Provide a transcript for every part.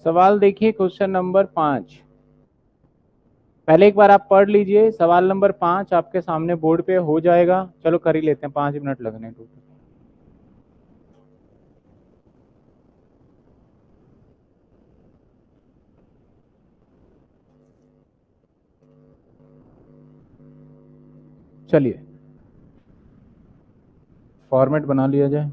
सवाल देखिए question number 5। पहले एक बार आप पढ़ लीजिए। सवाल नंबर 5 आपके सामने बोर्ड पे हो जाएगा। चलो कर ही लेते हैं, 5 मिनट लगने टोटल। चलिए फॉर्मेट बना लिया जाए।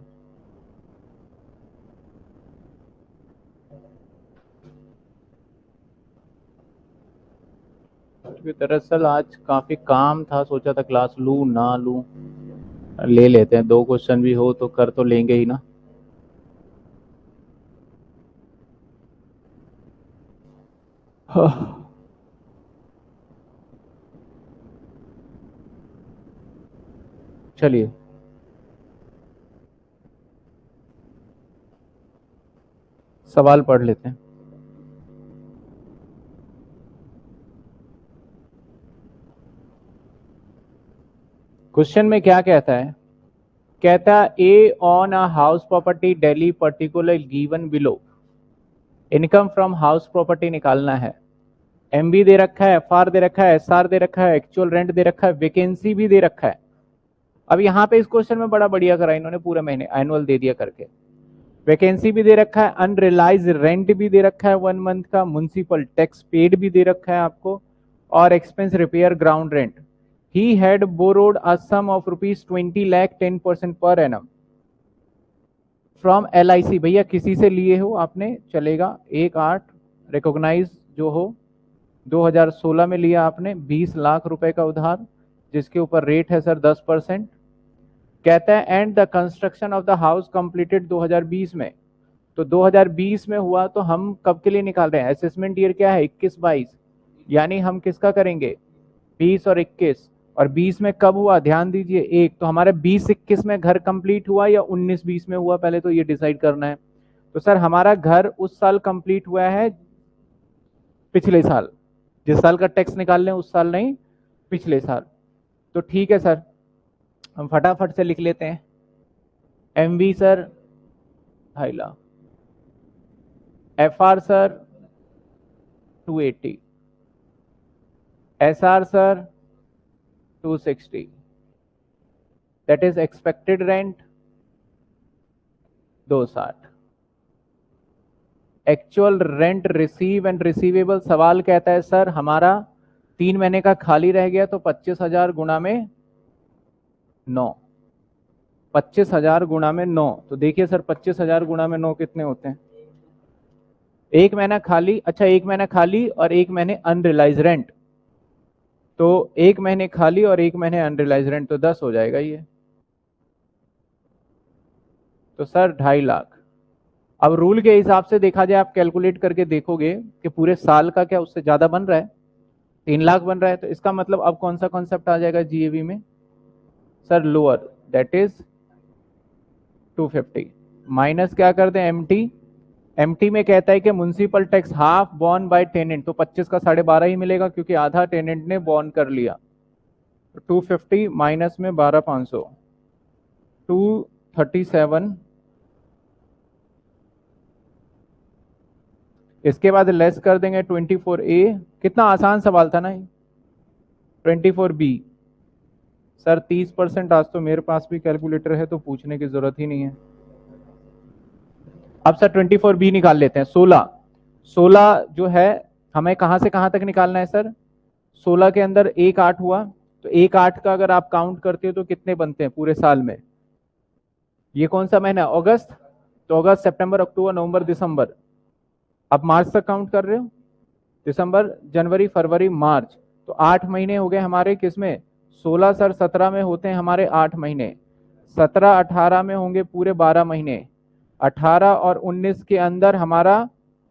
क्योंकि दरअसल आज काफी काम था, सोचा था क्लास लूं ना लूं, ले लेते हैं। 2 क्वेश्चन भी हो तो कर तो लेंगे ही ना। हाँ। चलिए सवाल पढ़ लेते हैं। क्वेश्चन में क्या कहता है? कहता है A on a house property Delhi particular given below. Income from house property निकालना है। एमबी दे रखा है, एफआर दे रखा है, एसआर दे रखा है, एक्चुअल रेंट दे रखा है, वैकेंसी भी दे रखा है। अब यहाँ पे इस क्वेश्चन में बड़ा बढ़िया करा इन्होंने, पूरे महीने एनुअल दे दिया करके। वैकेंसी भी दे रखा है, अनरिलाइज रेंट भी दे रखा है 1 मंथ का, म्युनिसिपल टैक्स पेड भी दे रखा है आपको, और expense repair ground rent. He had borrowed a sum of ₹20 lakh 10% per annum from LIC। भैया किसी से लिए हो आपने, चलेगा। 1/8 रिकॉग्नाइज जो हो। 2016 में लिया आपने 20 लाख रुपए का उधार, जिसके ऊपर रेट है सर 10%। कहता है and the construction of the house completed 2020 में। तो 2020 में हुआ, तो हम कब के लिए निकाल रहे हैं? असेसमेंट ईयर क्या है? 21-22। यानी हम किसका करेंगे? 20 और 21। और 20 में कब हुआ? ध्यान दीजिए एक तो हमारे 20-21 में घर कंप्लीट हुआ या 19-20 में हुआ, पहले तो ये डिसाइड करना है। तो सर हमारा घर उस साल कंप्लीट हुआ है, पिछले साल। जिस साल का टैक्स निकाल लें उस साल नहीं, पिछले साल। तो ठीक है सर, हम फटाफट से लिख लेते हैं। MV sir 2.5 lakh, FR sir 280, SR sir 260। That is expected rent 260। Actual rent receive and receivable, सवाल कहता है सर हमारा 3 महीने का खाली रह गया, तो 25,000 गुणा में 9। 25,000 गुणा में 9, तो देखिए सर 25,000 गुणा में 9 कितने होते हैं? 1 महीना खाली, अच्छा 1 महीना खाली और 1 महीने अनरिलाइज रेंट। तो 1 महीने खाली और 1 महीने अनरिलाइज रेंट, तो 10 हो जाएगा ये। तो सर 2.5 लाख। अब रूल के हिसाब से देखा जाए, आप कैलकुलेट करके देखोगे कि पूरे साल का क्या उससे ज्यादा बन रहा है? 3 लाख बन रहा है। तो इसका मतलब अब कौन सा कॉन्सेप्ट आ जाएगा GAV में? Sir lower, that is 250 minus क्या कर दें? एमटी में कहता है कि municipal tax half borne by tenant, तो 25 का 12.5 ही मिलेगा क्योंकि आधा टेनेंट ने बॉर्न कर लिया। 250 माइनस में 12,500, 237। इसके बाद लेस कर देंगे 24A। कितना आसान सवाल था ना ये। 24B sir 30%। आज तो मेरे पास भी कैलकुलेटर है तो पूछने की जरूरत ही नहीं है। अब सर 24B निकाल लेते हैं। 16 जो है, हमें कहां से कहां तक निकालना है सर? 16 के अंदर 1/8 हुआ, तो 1/8 का अगर आप काउंट करते हो तो कितने बनते हैं पूरे साल में? ये कौन सा महीना? अगस्त। तो अगस्त सितंबर अक्टूबर नवंबर दिसंबर। अब मार्च तक काउंट कर रहे हो? दिसंबर जनवरी फरवरी मार्च। तो 8 महीने हो गए हमारे किसमें? 16 सर 17 में होते हैं हमारे 8 महीने। 17 18 में होंगे पूरे 12 महीने। 18 और 19 के अंदर हमारा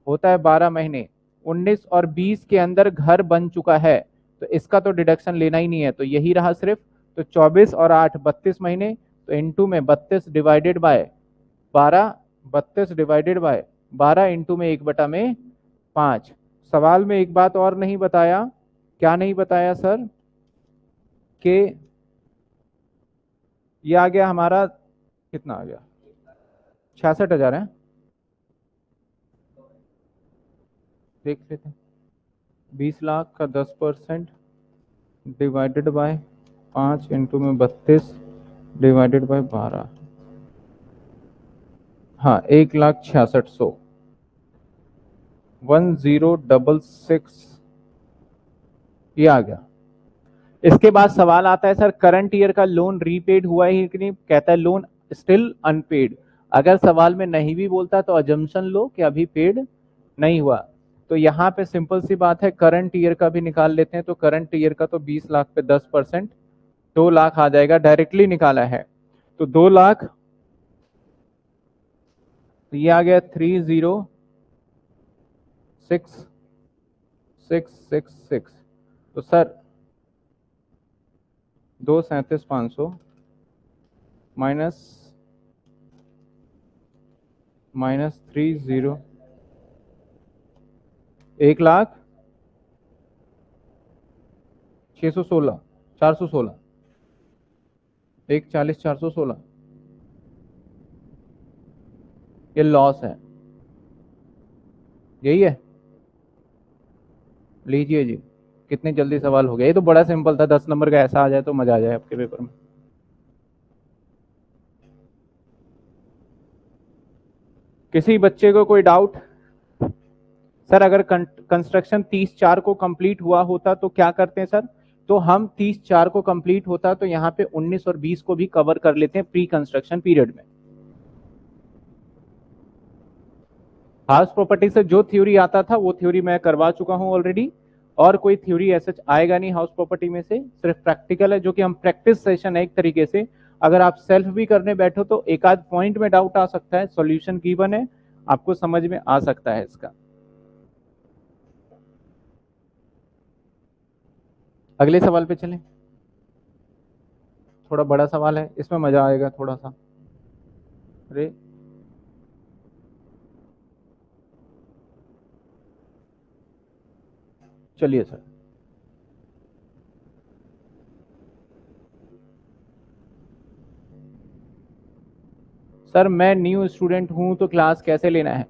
होता है 12 महीने। 19 और 20 के अंदर घर बन चुका है, तो इसका तो डिडक्शन लेना ही नहीं है, तो यही रहा सिर्फ। तो 24 और 8 32 महीने। तो इनटू में 32 divided by 12, 32 divided by 12 into में 1/5। सवाल में एक बात और नहीं बताया। क्या नहीं बताया सर? कि ये आ गया हमारा, कितना आ गया? 66,000 है। देख लेते हैं। 20 लाख का 10% डिवाइडेड बाय 5 इंटू में 32 डिवाइडेड बाय 12, हाँ 1,66,100, 1066 ये आ गया। इसके बाद सवाल आता है सर करंट ईयर का लोन रीपेड हुआ है कि नहीं, कहता है लोन स्टिल अनपेड। अगर सवाल में नहीं भी बोलता तो अजम्पशन लो कि अभी पेड नहीं हुआ। तो यहाँ पे सिंपल सी बात है, करंट ईयर का भी निकाल लेते हैं। तो करंट ईयर का तो 20 लाख पे 10% 2 लाख आ जाएगा, डायरेक्टली निकाला है। तो 2 लाख, तो ये आ गया 306,666। तो सर 2,37,500 माइनस 30 1,06,416 1,40,416 ये लॉस है, यही है। लीजिए जी, कितनी जल्दी सवाल हो गया। ये तो बड़ा सिंपल था, 10 नंबर का ऐसा आ जाए तो मजा आ जाए आपके पेपर में। किसी बच्चे को कोई डाउट? सर अगर कंस्ट्रक्शन 30/4 को कंप्लीट हुआ होता तो क्या करते हैं सर? तो हम 30/4 को कंप्लीट होता तो यहाँ पे 19 और 20 को भी कवर कर लेते हैं प्री कंस्ट्रक्शन पीरियड में। हाउस प्रॉपर्टी से जो थ्योरी आता था वो थ्योरी मैं करवा चुका हूं ऑलरेडी, और कोई थ्योरी ऐसा आएगा नहीं हाउस प्रॉपर्टी में से, सिर्फ प्रैक्टिकल है जो कि हम प्रैक्टिस सेशन है एक तरीके से। अगर आप सेल्फ भी करने बैठो तो एक आध पॉइंट में डाउट आ सकता है, सॉल्यूशन गिवन है, आपको समझ में आ सकता है इसका। अगले सवाल पे चलें। थोड़ा बड़ा सवाल है, इसमें मजा आएगा थोड़ा सा। अरे चलिए सर। सर मैं न्यू स्टूडेंट हूं तो क्लास कैसे लेना है?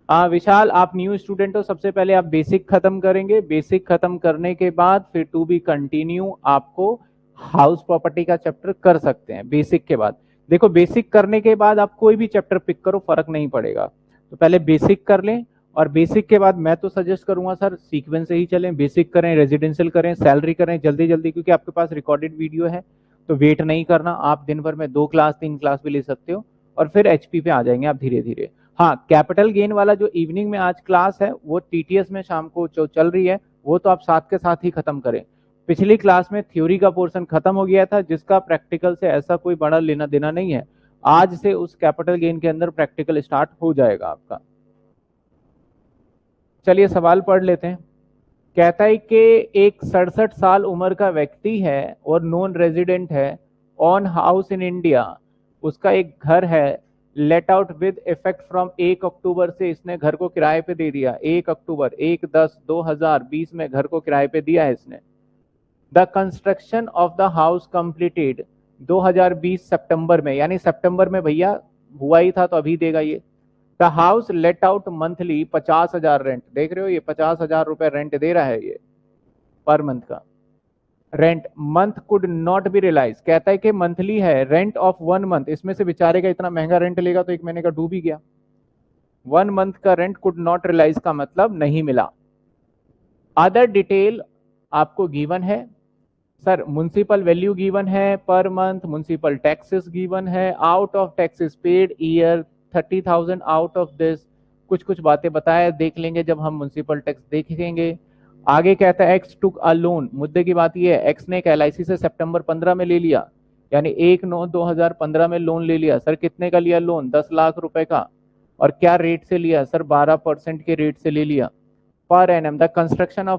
विशाल आप न्यू स्टूडेंट हो, सबसे पहले आप बेसिक खत्म करेंगे। बेसिक खत्म करने के बाद फिर टू बी कंटिन्यू आपको हाउस प्रॉपर्टी का चैप्टर कर सकते हैं बेसिक के बाद। देखो बेसिक करने के बाद आप कोई भी चैप्टर पिक करो, फर्क नहीं पड़ेगा। तो पहले बेसिक कर लें, और बेसिक के बाद मैं तो सजेस्ट करूंगा सर सीक्वेंस से ही चलें। बेसिक करें, रेजिडेंशियल करें, सैलरी करें जल्दी जल्दी, क्योंकि आपके पास रिकॉर्डेड वीडियो है तो वेट नहीं करना। आप दिन भर में 2 क्लास 3 क्लास भी ले सकते हो, और फिर एचपी पे आ जाएंगे आप धीरे धीरे। हाँ कैपिटल गेन वाला जो इवनिंग में आज क्लास है वो टीटीएस में शाम को जो चल रही है वो तो आप साथ के साथ ही खत्म करें। पिछली क्लास में थ्योरी का पोर्शन खत्म हो गया था जिसका प्रैक्टिकल से ऐसा कोई बड़ा लेना देना नहीं है। आज से उस कैपिटल गेन के अंदर प्रैक्टिकल स्टार्ट हो जाएगा आपका। चलिए सवाल पढ़ लेते हैं। कहता है कि एक 67 साल उम्र का व्यक्ति है और नॉन रेजिडेंट है, ऑन हाउस इन इंडिया, उसका एक घर है, let out with effect from 1 अक्टूबर से इसने घर को किराए पे दे दिया। 1 अक्टूबर 1/10/2020 में घर को किराए पे दिया है इसने। The construction of the house completed 2020 सितंबर में, यानी सितंबर में भैया हुआ ही था तो अभी देगा ये। The house let out monthly 50,000 rent, देख रहे हो ये 50,000 रुपए रेंट दे रहा है ये पर मंथ का rent. Month could not be realise, कहता है कि मंथली है रेंट ऑफ 1 मंथ, इसमें से बेचारे का इतना महंगा रेंट लेगा तो 1 महीने का डूब ही गया। 1 मंथ का रेंट कुड नॉट रियलाइज का मतलब नहीं मिला। अदर डिटेल आपको गिवन है सर, म्युनिसिपल वैल्यू गिवन है per month, municipal taxes given है, out of taxes paid year 30,000 out of this, कुछ कुछ बातें बताया, देख लेंगे जब हम म्युनिसिपल टैक्स देखेंगे। आगे कहता है एक्स टुक अ लोन, मुद्दे की बात यह है एक्स ने एक एलआईसी से सितंबर 15 में ले लिया, यानी 1/9/2015 में लोन ले लिया। सर कितने का लिया लोन? 10 लाख रुपए का। और क्या रेट से लिया सर? 12% के रेट से ले लिया per annum. The construction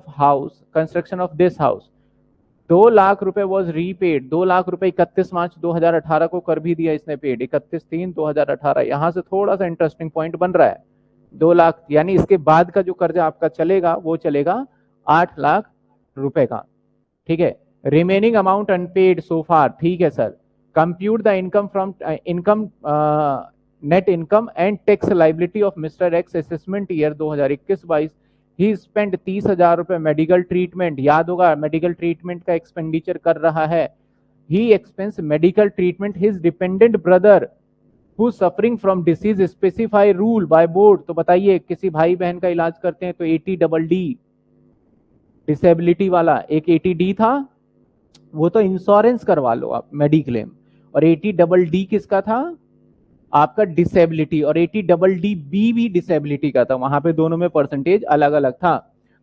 of this house 2 lakh रुपए वॉज रीपेड, 2 लाख रुपए 31 मार्च 2018 को कर भी दिया इसने पेड, 31/3/2018। यहां से थोड़ा सा इंटरेस्टिंग पॉइंट बन रहा है। 2 लाख यानी इसके बाद का जो कर्जा आपका चलेगा वो चलेगा 8 लाख रुपए का, ठीक है। रिमेनिंग अमाउंट अनपेड सो फार, ठीक है sir. Compute the income from income net income and tax liability of mister x assessment year 2021-22 he spend 30,000 रुपए मेडिकल ट्रीटमेंट, याद होगा मेडिकल ट्रीटमेंट का एक्सपेंडिचर कर रहा है। He expense medical treatment his dependent brother who suffering from disease specify rule by board. तो बताइए किसी भाई बहन का इलाज करते हैं तो 80 डी डिसेबिलिटी वाला, एक 80 डी था, वो तो इंश्योरेंस करवा लो आप मेडिक्लेम, और 80 डी किसका था, आपका डिसेबिलिटी, और 80 बी भी डिसेबिलिटी का था, वहां पे दोनों में परसेंटेज अलग अलग था।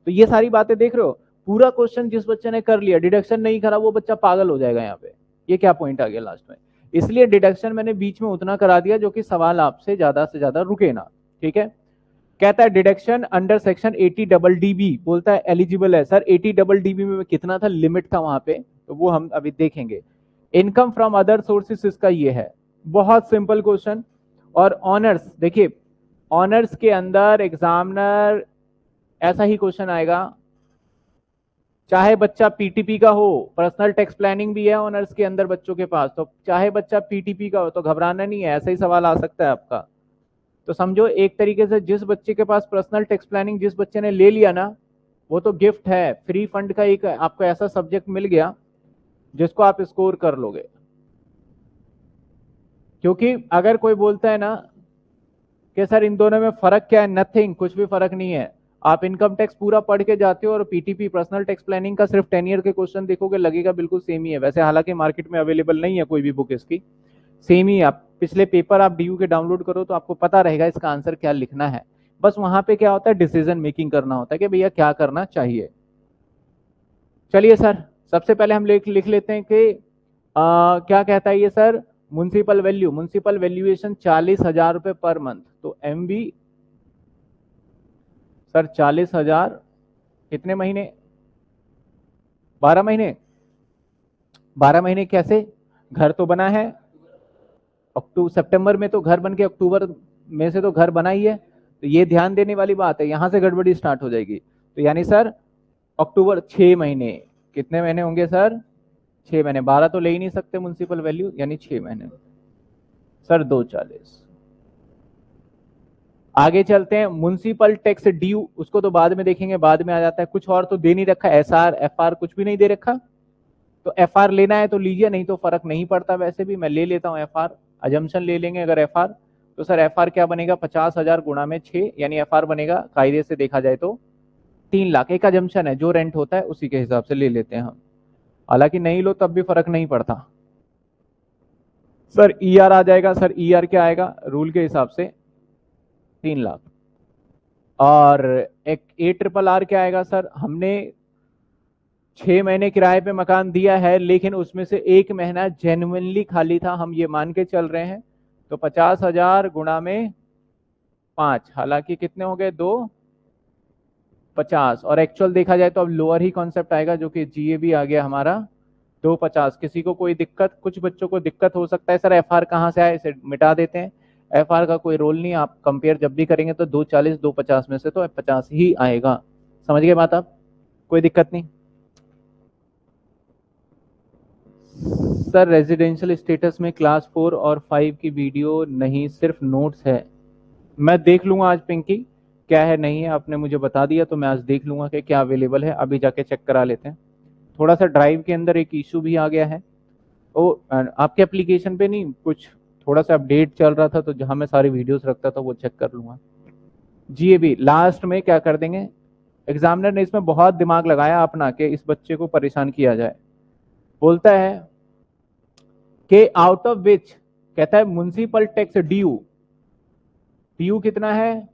तो ये सारी बातें देख रहे हो, पूरा क्वेश्चन जिस बच्चे ने कर लिया, डिडक्शन नहीं करा वो बच्चा पागल हो जाएगा यहाँ पे। ये क्या पॉइंट आ गया लास्ट में, इसलिए डिडक्शन मैंने बीच में उतना करा दिया जो कि सवाल आपसे ज्यादा रुके ना, ठीक है। कहता है डिडक्शन अंडर सेक्शन 80 बोलता है एलिजिबल है। सर 80 में कितना था, लिमिट था वहां पे, तो वो हम अभी देखेंगे। इनकम फ्रॉम अदर सोर्सेस इसका ये है, बहुत सिंपल क्वेश्चन। और ऑनर्स, देखिए ऑनर्स के अंदर एग्जामिनर ऐसा ही क्वेश्चन आएगा, चाहे बच्चा पीटीपी का हो, पर्सनल टैक्स प्लानिंग भी है ऑनर्स के अंदर बच्चों के पास, तो चाहे बच्चा पीटीपी का हो तो घबराना नहीं है, ऐसा ही सवाल आ सकता है आपका। तो समझो एक तरीके से जिस बच्चे के पास पर्सनल टैक्स प्लानिंग जिस बच्चे ने ले लिया ना, वो तो गिफ्ट है, फ्री फंड का एक आपको ऐसा सब्जेक्ट मिल गया जिसको आप स्कोर कर लोगे। क्योंकि अगर कोई बोलता है ना कि सर इन दोनों में फर्क क्या है, नथिंग, कुछ भी फर्क नहीं है। आप इनकम टैक्स पूरा पढ़ के जाते हो और पीटीपी पर्सनल टैक्स प्लानिंग का सिर्फ 10 ईयर के क्वेश्चन देखोगे, लगेगा बिल्कुल सेम ही है। वैसे हालांकि मार्केट में अवेलेबल नहीं है कोई भी बुक इसकी, सेम ही। आप पिछले पेपर आप डीयू के डाउनलोड करो तो आपको पता रहेगा इसका आंसर क्या लिखना है। बस वहां पे क्या होता है, डिसीजन मेकिंग करना होता है कि भैया क्या करना चाहिए। चलिए सर, सबसे पहले हम लिख लेते हैं कि क्या कहता है ये sir, municipal value, municipal valuation 40,000 रुपए पर मंथ। तो एमबी सर 40,000 कितने महीने, 12 महीने। 12 महीने कैसे, घर तो बना है, अक्टूबर सितंबर में तो घर बन के अक्टूबर में से तो घर बना ही है, तो ये ध्यान देने वाली बात है, यहां से गड़बड़ी स्टार्ट हो जाएगी। तो यानी सर अक्टूबर 6 महीने, कितने महीने होंगे सर, 6 महीने, 12 तो ले ही नहीं सकते म्युनिसिपल वैल्यू, यानी 6 महीने। सर 240। आगे चलते हैं, म्युनिसिपल टैक्स ड्यू, उसको तो बाद में देखेंगे, बाद में आ जाता है। कुछ और तो दे नहीं रखा, एसआर एफआर कुछ भी नहीं दे रखा, तो एफआर लेना है तो लीजिए, नहीं तो फर्क नहीं पड़ता। वैसे भी मैं ले लेता हूं एफआर, अजम्पशन ले लेंगे अगर एफआर, तो सर एफआर क्या बनेगा, 50,000 गुणा में 6, यानी एफआर बनेगा कायदे से देखा जाए तो 3 लाख। एक अजम्पशन है, जो रेंट होता है उसी के हिसाब से ले लेते हैं हम, हालांकि नहीं लो तब भी फर्क नहीं पड़ता। सर ईआर आ जाएगा, सर ईआर क्या आएगा, रूल के हिसाब से 3 लाख। और एक ए ट्रिपल आर क्या आएगा सर, हमने 6 महीने किराए पे मकान दिया है, लेकिन उसमें से 1 महीना जेन्युइनली खाली था, हम ये मान के चल रहे हैं, तो 50,000 गुणा में 5, हालांकि कितने हो गए, 250, और एक्चुअल देखा जाए तो अब लोअर ही कॉन्सेप्ट आएगा जो कि जीए भी आ गया हमारा 250। किसी को कोई दिक्कत, कुछ बच्चों को दिक्कत हो सकता है सर एफआर कहाँ से आए, इसे मिटा देते हैं, एफआर का कोई रोल नहीं, आप कंपेयर जब भी करेंगे तो 240 250 में से तो 50 ही आएगा। समझ गए बात आप, कोई दिक्कत नहीं। सर रेजिडेंशियल स्टेटस में क्लास 4 और 5 की वीडियो नहीं, सिर्फ नोट्स है। मैं देख लूंगा आज पिंकी क्या है नहीं है, आपने मुझे बता दिया तो मैं आज देख लूंगा कि क्या अवेलेबल है, अभी जाके चेक करा लेते हैं। थोड़ा सा ड्राइव के अंदर एक इशू भी आ गया है, वो आपके एप्लीकेशन पे नहीं, कुछ थोड़ा सा अपडेट चल रहा था, तो जहां मैं सारी वीडियोस रखता था वो चेक कर लूंगा। जीएबी लास्ट में क्या कर देंगे, एग्जामिनर ने इसमें बहुत दिमाग लगाया अपना कि इस बच्चे को परेशान किया जाए। बोलता है कि आउट ऑफ विच, कहता है म्युनिसिपल टैक्स ड्यू, ड्यू कितना है,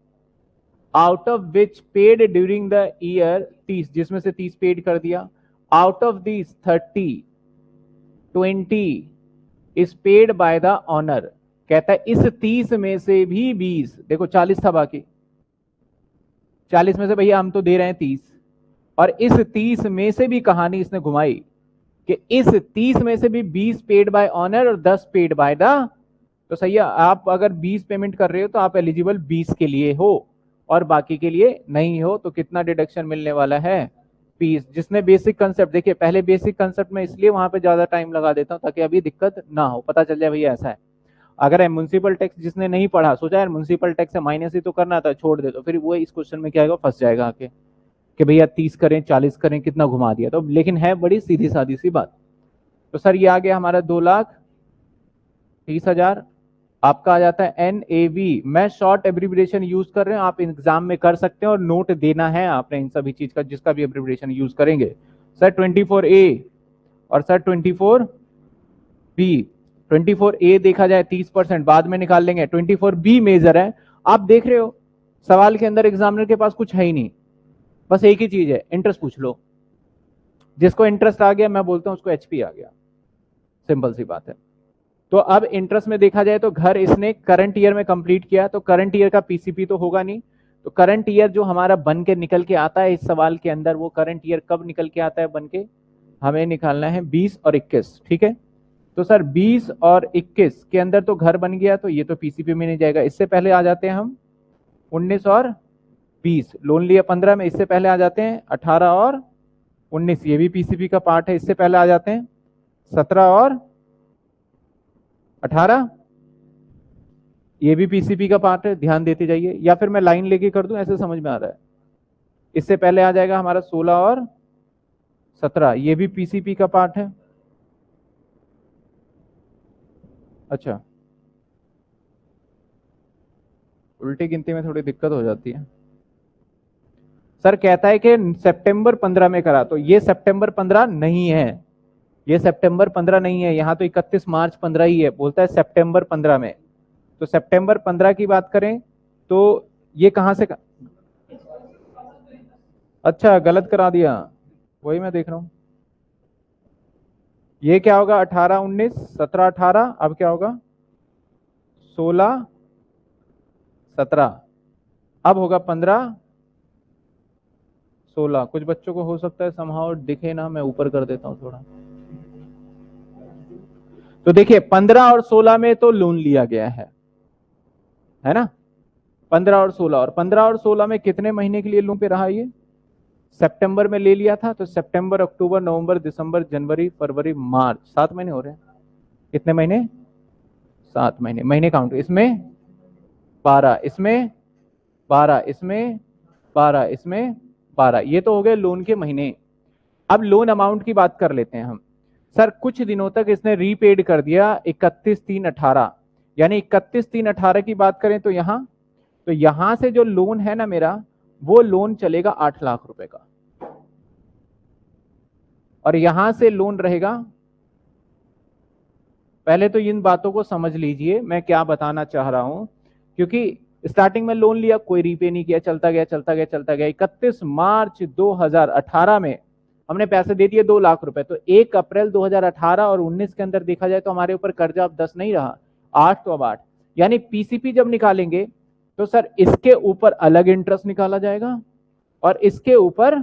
out of which paid during the year 30, जिसमें से 30 पेड कर दिया, out of this 30 20 is paid by the owner. कहता है इस 30 में से भी 20, देखो 40 था बाकी, 40 में से भैया हम तो दे रहे हैं 30, और इस 30 में से भी कहानी इसने घुमाई कि इस 30 में से भी 20 पेड बाय ऑनर और 10 पेड बाय द, तो सही है, आप अगर 20 पेमेंट कर रहे हो तो आप एलिजिबल 20 के लिए हो और बाकी के लिए नहीं हो, तो कितना डिडक्शन मिलने वाला है, 20। जिसने बेसिक कंसेप्ट, देखिए पहले बेसिक कंसेप्ट में इसलिए वहां पे ज्यादा टाइम लगा देता हूं ताकि अभी दिक्कत ना हो, पता चल जाए भैया ऐसा है। अगर म्युनिसिपल टैक्स जिसने नहीं पढ़ा, सोचा यार म्युनिसिपल टैक्स से माइनस ही तो करना था, छोड़ दे, तो फिर वो इस क्वेश्चन में क्या आएगा, फंस जाएगा आके। कि भैया 30 करें 40 करें, कितना घुमा दिया, तो लेकिन है बड़ी सीधी सादी सी बात। तो सर ये आ गया हमारा 2,30,000। आपका आ जाता है NAV। मैं शॉर्ट एब्रिविएशन यूज कर रहे हैं, आप एग्जाम में कर सकते हैं और नोट देना है आपने इन सभी चीज का, जिसका भी एब्रिविएशन यूज करेंगे। सर 24A और सर 24B। 24A देखा जाए 30%, बाद में निकाल लेंगे। 24B मेजर है। आप देख रहे हो सवाल के अंदर एग्जामिनर के पास कुछ है ही नहीं, बस एक ही चीज है, इंटरेस्ट पूछ लो। जिसको इंटरेस्ट आ गया मैं बोलता हूं उसको HP आ गया, सिंपल सी बात है। तो अब इंटरेस्ट में देखा जाए तो घर इसने करंट ईयर में कंप्लीट किया, तो करंट ईयर का PCP तो होगा नहीं। तो करंट ईयर जो हमारा बन के निकल के आता है इस सवाल के अंदर, वो करंट ईयर कब निकल के आता है बन के, हमें निकालना है 20 और 21, ठीक है। तो सर 20 और 21 के अंदर तो घर बन गया, तो ये तो PCP में नहीं जाएगा। इससे पहले आ जाते हैं हम 19 और 20, लोन लिया 15 में, इससे पहले आ जाते हैं 18 और 19, ये भी PCP का पार्ट है। इससे पहले आ जाते हैं 17 और 18, ये भी PCP का पार्ट है, ध्यान देते जाइए। या फिर मैं लाइन लेके कर दूं, ऐसे समझ में आ रहा है। इससे पहले आ जाएगा हमारा 16 और 17, ये भी PCP का पार्ट है। अच्छा, उल्टी गिनती में थोड़ी दिक्कत हो जाती है। सर कहता है कि सितंबर 15 में करा, तो ये सितंबर 15 नहीं है, ये सितंबर 15 नहीं है, यहां तो 31 मार्च 15 ही है, बोलता है सितंबर 15 में। तो सितंबर 15 की बात करें तो ये कहां से अच्छा गलत करा दिया, वही मैं देख रहा हूं। ये क्या होगा, 18 19 17 18, अब क्या होगा 16 17, अब होगा 15 16। कुछ बच्चों को हो सकता है समहाउ दिखे ना, मैं ऊपर कर देता हूं थोड़ा। तो देखिए 15 और 16 में तो लोन लिया गया है ना, 15 और 16, और 15 और 16 में कितने महीने के लिए लोन पे रहा ये, सितंबर में ले लिया था, तो सितंबर अक्टूबर नवंबर दिसंबर जनवरी फरवरी मार्च, 7 महीने हो रहे हैं। कितने महीने, 7 महीने। महीने काउंट, इसमें 12, इसमें 12, इसमें 12, इसमें 12, ये तो हो गए लोन के महीने। अब लोन अमाउंट की बात कर लेते हैं हम। सर कुछ दिनों तक इसने रीपेड कर दिया 31/3/18, यानी 31/3/18 की बात करें तो यहां से जो लोन है ना मेरा, वो लोन चलेगा 8 लाख रुपए का, और यहां से लोन रहेगा। पहले तो इन बातों को समझ लीजिए मैं क्या बताना चाह रहा हूं, क्योंकि स्टार्टिंग में लोन लिया, कोई रीपे नहीं किया, चलता गया चलता गया चलता गया। 31 मार्च 2018 में हमने पैसे दे दिए 2 लाख रुपए, तो 1 अप्रैल 2018 और 19 के अंदर देखा जाए तो हमारे ऊपर कर्जा अब 10 नहीं रहा, 8, तो अब 8। यानी PCP जब निकालेंगे तो सर इसके ऊपर अलग इंटरेस्ट निकाला जाएगा और इसके ऊपर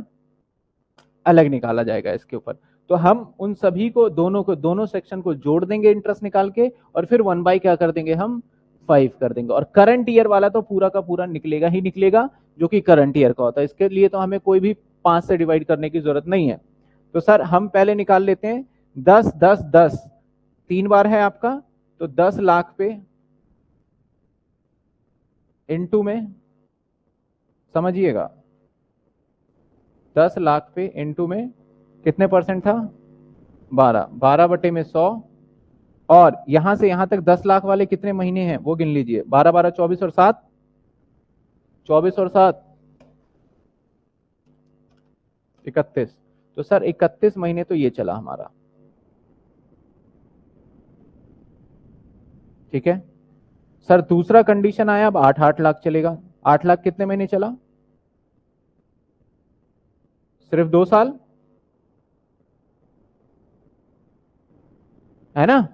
अलग निकाला जाएगा इसके ऊपर। तो हम उन सभी को दोनों सेक्शन को जोड़ देंगे इंटरेस्ट निकाल के, और फिर 1 बाई क्या कर देंगे हम 5 कर देंगे। और करंट ईयर वाला तो पूरा का पूरा निकलेगा ही निकलेगा, जो कि करंट ईयर का होता है। इसके लिए तो हमें कोई भी 5 से डिवाइड करने की जरूरत नहीं है। तो सर हम पहले निकाल लेते हैं 10 10 10, 3 बार है आपका, तो 10 लाख पे इनटू में, समझिएगा 10 लाख पे इनटू में कितने परसेंट था, 12, 12 बटे में 100, और यहां से यहां तक 10 लाख वाले कितने महीने हैं वो गिन लीजिए, 12 12 24 और 7, 24 और 7 31। तो सर 31 महीने तो ये चला हमारा, ठीक है। सर दूसरा कंडीशन आया, अब 8 लाख चलेगा। 8 लाख कितने महीने चला, सिर्फ 2 साल, है ना,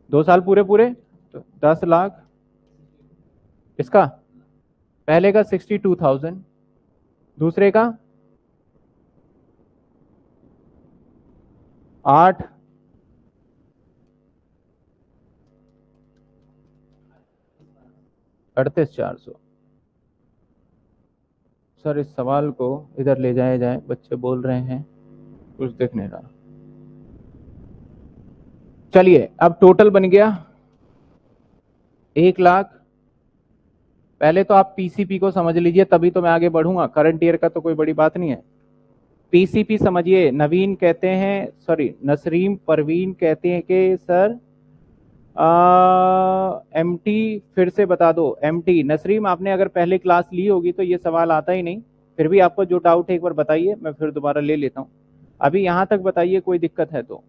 2 साल पूरे पूरे। तो 10 लाख इसका, पहले का 62,000, दूसरे का 8, 38,400। सर इस सवाल को इधर ले जाया जाए, बच्चे बोल रहे हैं कुछ दिख नहीं रहा। चलिए अब टोटल बन गया 1,65,000 पहले तो आप पीसीपी को समझ लीजिए, तभी तो मैं आगे बढ़ूंगा। करंट ईयर का तो कोई बड़ी बात नहीं है। पीसीपी समझिए। नवीन कहते हैं, सॉरी नसरीम परवीन कहते हैं कि सर एमटी फिर से बता दो। एमटी नसरीम, आपने अगर पहले क्लास ली होगी तो ये सवाल आता ही नहीं। फिर भी आपको जो डाउट है एक बार बताइए, मैं फिर दोबारा ले लेता हूँ। अभी यहां तक बताइए, कोई दिक्कत है तो।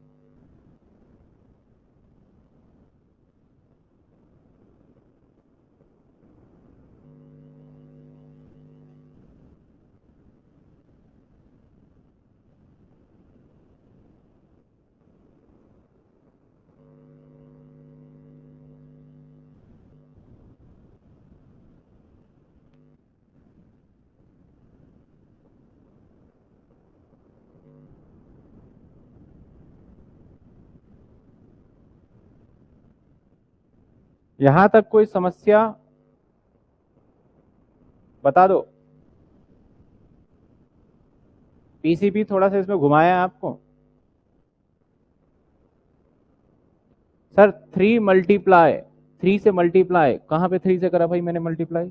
यहां तक कोई समस्या बता दो। पीसीपी थोड़ा सा इसमें घुमाया है आपको। सर 3 × 3 से मल्टीप्लाई, कहां पे 3 से करा भाई मैंने मल्टीप्लाई?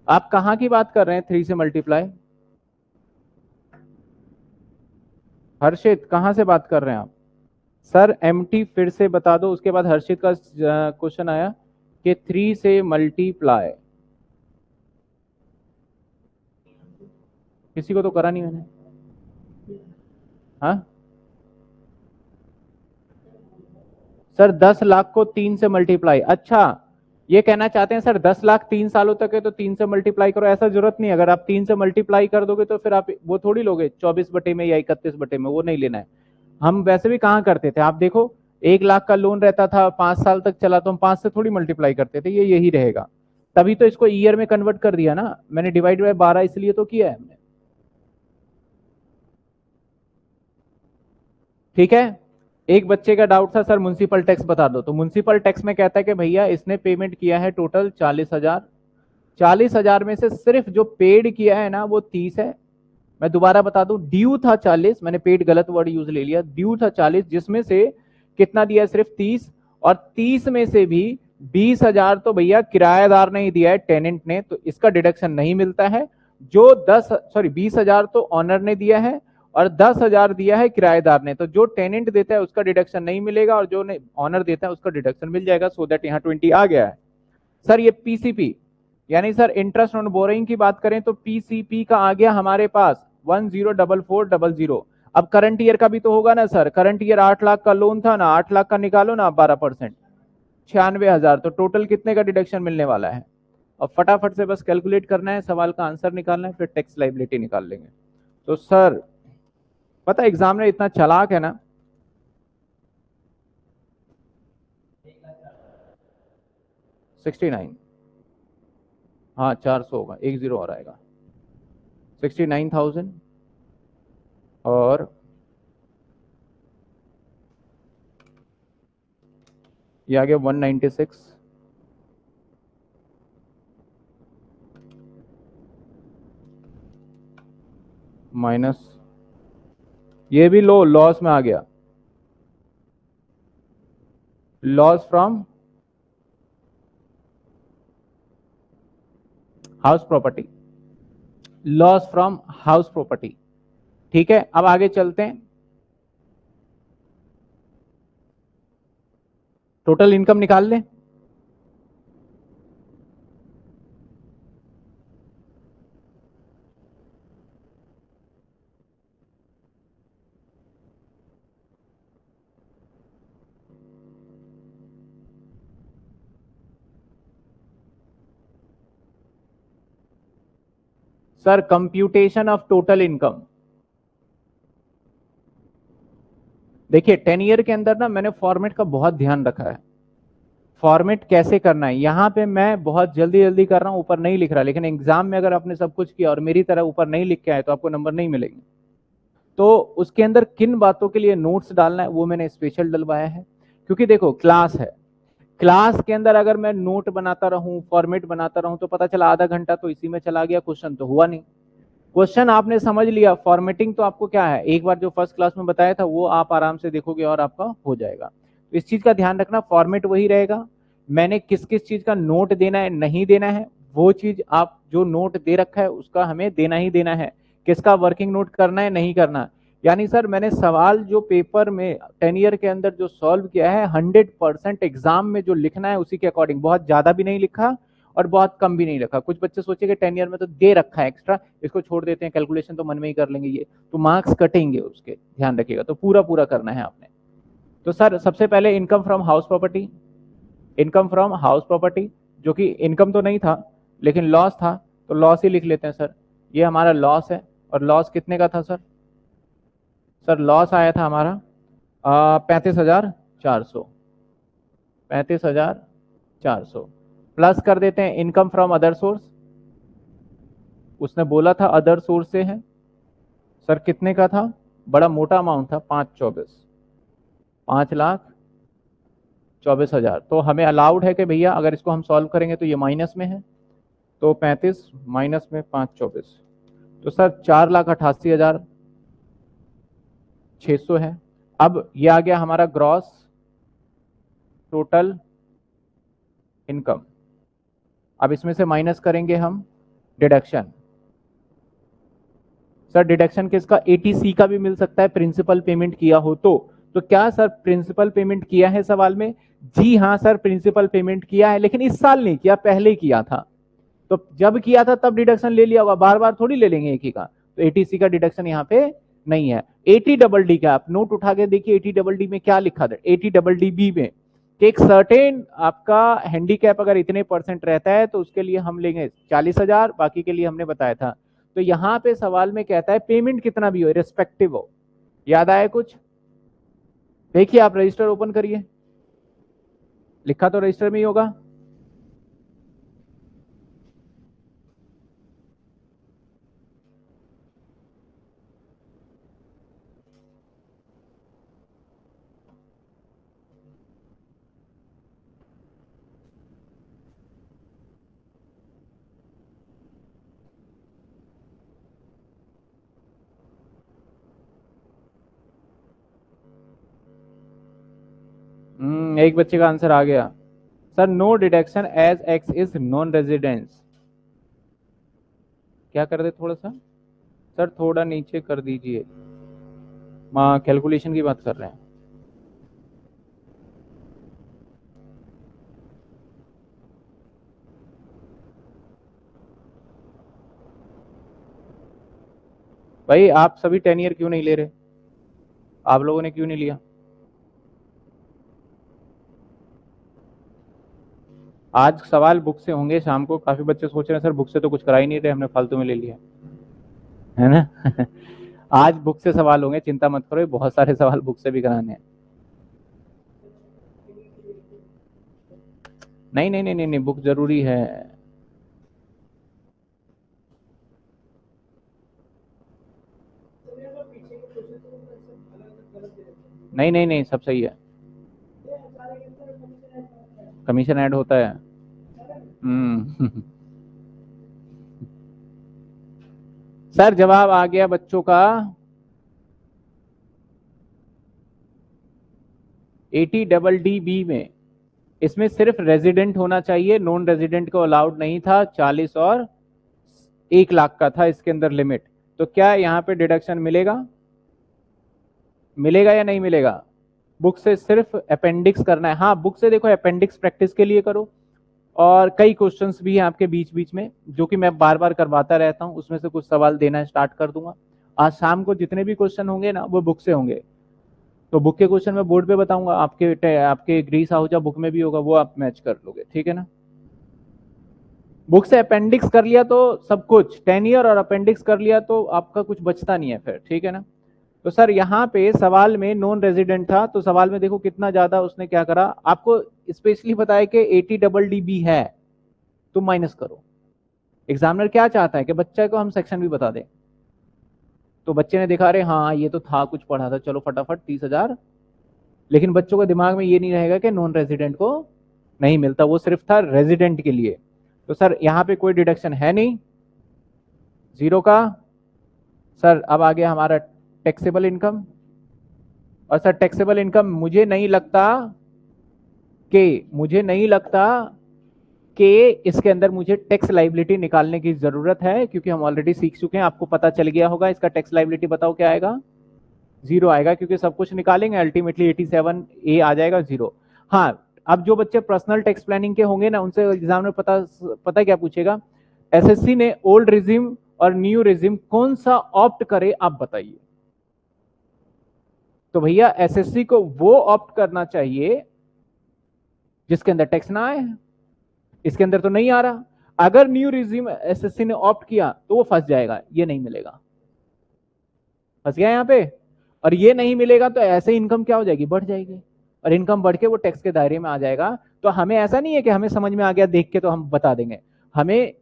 आप कहां की बात कर रहे हैं 3 से मल्टीप्लाई? हर्षित कहां से बात कर रहे हैं आप? सर एमटी फिर से बता दो, उसके बाद हर्षित का क्वेश्चन आया कि 3 से मल्टीप्लाई। किसी को तो करा नहीं मैंने। हाँ सर 10 लाख को 3 से मल्टीप्लाई, अच्छा ये कहना चाहते हैं सर 10 लाख 3 सालों तक है तो 3 से मल्टीप्लाई करो। ऐसा जरूरत नहीं, अगर आप 3 से मल्टीप्लाई कर दोगे तो फिर आप वो थोड़ी लोगे 24 बटे में या 31 बटे में, वो नहीं लेना है। हम वैसे भी कहाँ करते थे, आप देखो 1 लाख का लोन रहता था, 5 साल तक चला तो हम 5 से थोड़ी मल्टीप्लाई करते थे, ये यही रहेगा। तभी तो इसको ईयर में कन्वर्ट कर दिया ना मैंने, डिवाइड बाय 12 इसलिए तो किया है हमने। ठीक है। एक बच्चे का डाउट था सर म्युनिसिपल टैक्स बता दो, तो म्युनिसिपल टैक्स में कहता है कि भैया इसने पेमेंट किया है टोटल 40,000। 40,000 में से सिर्फ जो पेड किया है ना वो 30 है। मैं दोबारा बता दूं, ड्यू था 40, मैंने पेड गलत वर्ड यूज ले लिया, ड्यू था 40, जिसमें से कितना दिया है, सिर्फ 30। और 30 में से भी 20,000 तो भैया किराएदार ने ही दिया है, टेनेंट ने, तो इसका डिडक्शन नहीं मिलता है। जो 20,000 तो ऑनर ने दिया है और 10,000 दिया है किराएदार ने, तो जो टेनेंट देता है उसका डिडक्शन नहीं मिलेगा और जो ऑनर देता है उसका डिडक्शन मिल जाएगा। सो दैट यहाँ 20 आ गया है। सर ये पीसीपी यानी सर इंटरेस्ट ऑन बोरोइंग की बात करें तो पीसीपी का आ गया हमारे पास 104400। अब करंट ईयर का भी तो होगा ना सर, करंट ईयर 8 लाख का लोन था ना, 8 लाख का निकालो ना 12%, 96,000, तो टोटल कितने का डिडक्शन मिलने वाला है। अब फटाफट से बस कैलकुलेट करना है, सवाल का आंसर निकालना है, फिर टैक्स लाइबिलिटी निकाल लेंगे। तो सर पता एग्जामिनर इतना चालाक है ना, 69, हाँ 400 होगा, 10 और आएगा, 69,000 और ये आ गया 196 माइनस, ये भी लो लॉस में आ गया, loss from house property, loss from house property. ठीक है, अब आगे चलते हैं। टोटल इनकम निकाल लें। Sir computation of total income, देखिए 10 ईयर के अंदर ना मैंने फॉर्मेट का बहुत ध्यान रखा है। फॉर्मेट कैसे करना है, यहां पे मैं बहुत जल्दी जल्दी कर रहा हूं, ऊपर नहीं लिख रहा, लेकिन एग्जाम में अगर आपने सब कुछ किया और मेरी तरह ऊपर नहीं लिख के आए तो आपको नंबर नहीं मिलेंगे। तो उसके अंदर किन बातों के लिए नोट्स डालना है वो मैंने स्पेशल डलवाया है। क्योंकि देखो क्लास है, क्लास के अंदर अगर मैं नोट बनाता रहूं, फॉर्मेट बनाता रहूं, तो पता चला आधा घंटा तो इसी में चला गया, क्वेश्चन तो हुआ नहीं। क्वेश्चन आपने समझ लिया, फॉर्मेटिंग तो आपको क्या है, एक बार जो फर्स्ट क्लास में बताया था वो आप आराम से देखोगे और आपका हो जाएगा। तो इस चीज का ध्यान रखना, फॉर्मेट वही रहेगा। मैंने किस किस चीज का नोट देना है नहीं देना है, वो चीज आप जो नोट दे रखा है उसका हमें देना ही देना है। किसका वर्किंग नोट करना है नहीं करना। यानी सर मैंने सवाल जो पेपर में 10 ईयर के अंदर जो सॉल्व किया है 100% एग्जाम में जो लिखना है उसी के अकॉर्डिंग, बहुत ज्यादा भी नहीं लिखा और बहुत कम भी नहीं रखा। कुछ बच्चे सोचे कि 10 ईयर में तो दे रखा है एक्स्ट्रा, इसको छोड़ देते हैं, कैलकुलेशन तो मन में ही कर लेंगे, ये तो मार्क्स कटेंगे उसके, ध्यान रखिएगा। तो पूरा पूरा करना है आपने। तो सर सबसे पहले income from house property, income from house property जो कि इनकम तो नहीं था लेकिन लॉस था, तो लॉस ही लिख लेते हैं सर। ये हमारा लॉस है, और लॉस कितने का था सर? सर लॉस आया था हमारा 35,400, 35,400 प्लस कर देते हैं इनकम फ्रॉम अदर सोर्स। उसने बोला था अदर सोर्स से है, सर कितने का था? बड़ा मोटा अमाउंट था, 5,24,5,24,000। तो हमें अलाउड है कि भैया अगर इसको हम सॉल्व करेंगे तो ये माइनस में है, तो 35 माइनस में 5,24, तो सर 4,88,600 है। अब ये आ गया हमारा ग्रॉस टोटल इनकम। अब इसमें से माइनस करेंगे हम डिडक्शन। सर डिडक्शन किसका? एटीसी का भी मिल सकता है प्रिंसिपल पेमेंट किया हो तो क्या सर प्रिंसिपल पेमेंट किया है सवाल में? जी हाँ सर प्रिंसिपल पेमेंट किया है, लेकिन इस साल नहीं किया, पहले किया था। तो जब किया था तब डिडक्शन ले लिया होगा, बार बार थोड़ी ले लेंगे एक ही का। तो एटीसी का डिडक्शन यहाँ पे नहीं है। एटी डबल डी का आप नोट उठा के देखिए, एटी डबल डी में क्या लिखा था, एटी डबल डी बी में कि एक सर्टेन आपका हैंडीकैप अगर इतने परसेंट रहता है तो उसके लिए हम लेंगे 40,000, बाकी के लिए हमने बताया था। तो यहाँ पे सवाल में कहता है पेमेंट कितना भी हो, रिस्पेक्टिव हो। याद आया कुछ? देखिए आप रजिस्टर ओपन करिए, लिखा तो रजिस्टर में ही होगा। एक बच्चे का आंसर आ गया sir, no deduction as X is non residence. क्या कर दे थोड़ा सा सर, थोड़ा नीचे कर दीजिए, माँ कैलकुलेशन की बात कर रहे हैं। भाई आप सभी 10 ईयर क्यों नहीं ले रहे? आप लोगों ने क्यों नहीं लिया? आज सवाल बुक से होंगे शाम को, काफी बच्चे सोच रहे हैं सर बुक से तो कुछ करा ही नहीं रहे, हमने फालतू में ले लिया है ना। आज बुक से सवाल होंगे, चिंता मत करो, बहुत सारे सवाल बुक से भी कराने हैं। नहीं नहीं नहीं नहीं, नहीं बुक जरूरी है। नहीं नहीं नहीं, सब सही है। कमीशन ऐड होता है। सर जवाब आ गया बच्चों का 80 डबल डी बी में। इसमें सिर्फ रेजिडेंट होना चाहिए, नॉन रेजिडेंट को अलाउड नहीं था। 40 और 1 लाख का था इसके अंदर लिमिट। तो क्या यहाँ पे डिडक्शन मिलेगा? मिलेगा या नहीं मिलेगा? बुक से सिर्फ अपेंडिक्स करना है। हाँ बुक से देखो अपेंडिक्स प्रैक्टिस के लिए करो, और कई क्वेश्चंस भी हैं आपके बीच बीच में जो कि मैं बार बार करवाता रहता हूं, उसमें से कुछ सवाल देना स्टार्ट कर दूंगा। आज शाम को जितने भी क्वेश्चन होंगे ना वो बुक से होंगे। तो बुक के क्वेश्चन मैं बोर्ड पे बताऊंगा, आपके ग्रीस आहूजा बुक में भी होगा, वो आप मैच कर लोगे, ठीक है ना। बुक से अपेंडिक्स कर लिया तो सब कुछ, 10 ईयर और अपेंडिक्स कर लिया तो आपका कुछ बचता नहीं है फिर, ठीक है ना। तो सर यहाँ पे सवाल में नॉन रेजिडेंट था, तो सवाल में देखो कितना ज्यादा उसने क्या करा, आपको स्पेशली बताया कि 80 डबल डी बी है तो माइनस करो। एग्जामिनर क्या चाहता है कि बच्चे को हम सेक्शन भी बता दें। तो बच्चे ने देखा अरे हाँ ये तो था, कुछ पढ़ा था, चलो फटाफट 30,000। लेकिन बच्चों के दिमाग में ये नहीं रहेगा कि नॉन रेजिडेंट को नहीं मिलता, वो सिर्फ था रेजिडेंट के लिए। तो सर यहाँ पे कोई डिडक्शन है नहीं, जीरो का सर अब आ गया हमारा टैक्सेबल इनकम। और सर टैक्सेबल इनकम मुझे नहीं लगता कि इसके अंदर मुझे टैक्स लाइबिलिटी निकालने की जरूरत है, क्योंकि हम ऑलरेडी सीख चुके हैं। आपको पता चल गया होगा इसका टैक्स लाइबिलिटी। बताओ क्या आएगा? जीरो आएगा, क्योंकि सब कुछ निकालेंगे अल्टीमेटली 87A आ जाएगा जीरो। हाँ, अब जो बच्चे पर्सनल टैक्स प्लानिंग के होंगे ना, उनसे एग्जाम में पता क्या पूछेगा? एसएससी ने ओल्ड रिजिम और न्यू रिजिम कौन सा ऑप्ट करे, आप बताइए। तो भैया एसएससी को वो ऑप्ट करना चाहिए जिसके अंदर टैक्स ना आए। इसके अंदर तो नहीं आ रहा। अगर न्यू रिजिम एसएससी ने ऑप्ट किया तो वो फंस जाएगा, ये नहीं मिलेगा। फंस गया यहां पे। और ये नहीं मिलेगा तो ऐसे इनकम क्या हो जाएगी? बढ़ जाएगी। और इनकम बढ़ के वो टैक्स के दायरे में आ जाएगा। तो हमें ऐसा नहीं है कि हमें समझ में आ गया देख के तो हम बता देंगे। हमें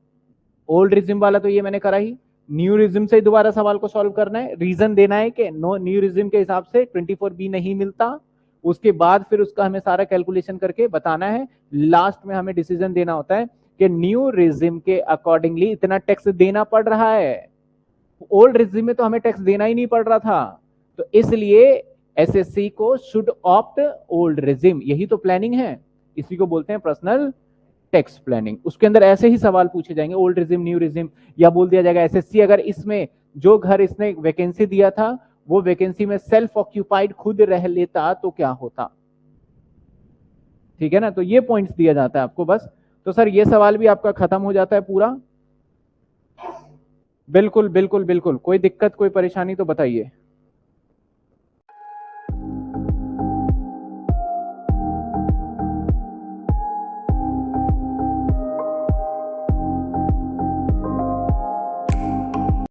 ओल्ड रिजिम वाला तो ये मैंने करा ही, न्यू रिजिम से दोबारा सवाल को सॉल्व करना है, रीजन देना है कि नो न्यू रिजिम के हिसाब से 24B नहीं मिलता। उसके बाद फिर उसका हमें सारा कैलकुलेशन करके बताना है। लास्ट में हमें डिसीजन देना होता है कि न्यू रिजिम के अकॉर्डिंगली इतना टैक्स देना पड़ रहा है। ओल्ड रिजिम में तो हमें टैक्स देना ही नहीं पड़ रहा था। तो इसलिए एसएससी को शुड ऑप्ट ओल्ड रिजिम। यही तो प्लानिंग है, इसी को बोलते हैं पर्सनल टैक्स प्लानिंग। उसके अंदर ऐसे ही सवाल पूछे जाएंगे, ओल्ड रिजिम न्यू रिजिम, या बोल दिया जाएगा एसएससी अगर इसमें जो घर इसने वैकेंसी दिया था वो वैकेंसी में सेल्फ ऑक्यूपाइड खुद रह लेता तो क्या होता। ठीक है ना? तो ये पॉइंट्स दिया जाता है आपको बस। तो सर ये सवाल भी आपका खत्म हो जाता है पूरा। बिल्कुल बिल्कुल बिल्कुल, कोई दिक्कत कोई परेशानी तो बताइए।